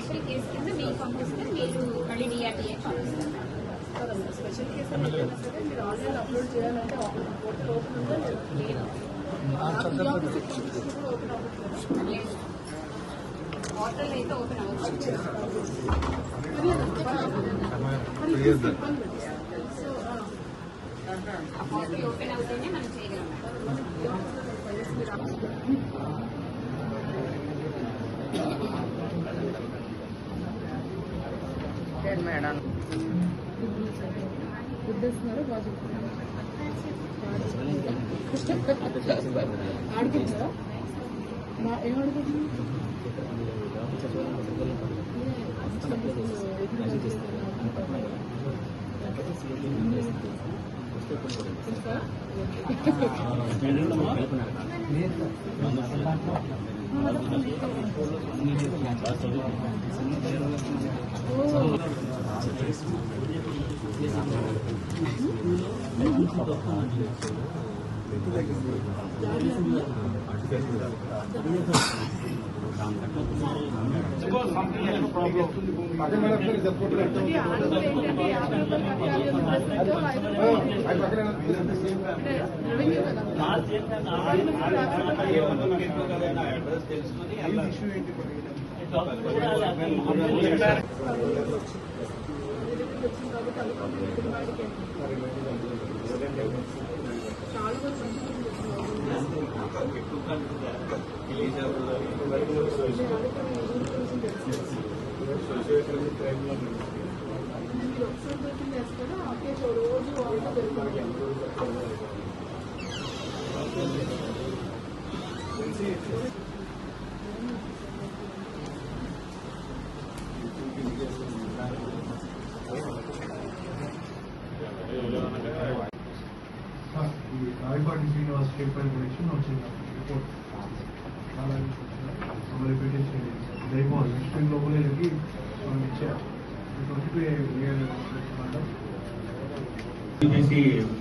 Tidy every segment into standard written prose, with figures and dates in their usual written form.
Special case కింద మీకు పంపిస్తే మీరు మళ్ళీ డిఆర్టీఏ పంపిస్తారు. స్పెషల్ కేసు సరే మీరు ఆన్లైన్ అప్లోడ్ చేయాలంటే పోర్టల్ ఓపెన్ ఉందా లేదా? పోర్టల్ అయితే ఓపెన్ అవ్వచ్చు. ఆ పోర్టల్ ఓపెన్ అవుతేనే మనం చేయగలం. మేడం గుర్తిస్తున్నారు ఆడుకుంటారా? ఏం ఆడుకుంటున్నారు? రాయపాటి శ్రీనివాస్ స్టేట్మెంట్ గురించి రిపోర్ట్ చాలా రిపీటేషన్ అయిపోవాలి నెక్స్ట్ లోపలే మనం ఇచ్చారు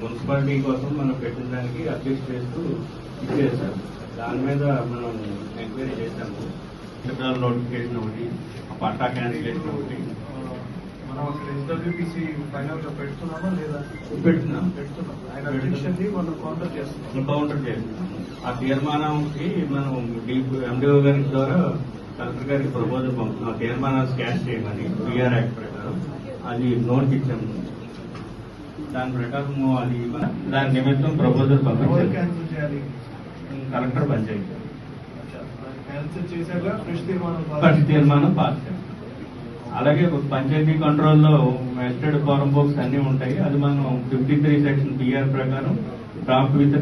మున్సిపాలిటీ కోసం మనం పెట్టిన దానికి అబ్జెక్ట్ చేస్తూ ఇచ్చారు సార్. దాని మీద మనం ఎంక్వైరీ చేశాము. సెంట్రల్ నోటిఫికేషన్ ఒకటి, పట్టా క్యాన్సిలేషన్ ఒకటి. మనం అక్కడ ఎస్డబ్ల్యూపీసీ ఫైనల్ గా పెడుతున్నామా లేదా? పెడుతున్నాం. ఆయన అబ్జెక్షన్ మనం కౌంటర్ చేస్తున్నాం. ఆ తీర్మానంకి మనం ఎండిఓ గారి ద్వారా కలెక్టర్ గారికి ప్రపోజల్ పంపుతున్నాం. తీర్మానాలు స్కాష్ చేయమని పిఆర్ యాక్ట్ ప్రకారం అది నోట్ ఇచ్చాము. దాని ప్రకారం అది దాని నిమిత్తం ప్రపోజల్ పంపించాలి. క్యాన్సిల్ చేయాలి. కలెక్టర్ పంచాయతీ క్యాన్సిల్ చేశాక ఫ్రెష్ తీర్మానం పాస్ చేయాలి. అలాగే పంచాయతీ కంట్రోల్లో వెస్టెడ్ ఫారం బుక్స్ అన్ని ఉంటాయి. అది మనం 53 సెక్షన్ పిఆర్ ప్రకారం డ్రాఫ్ట్ విత్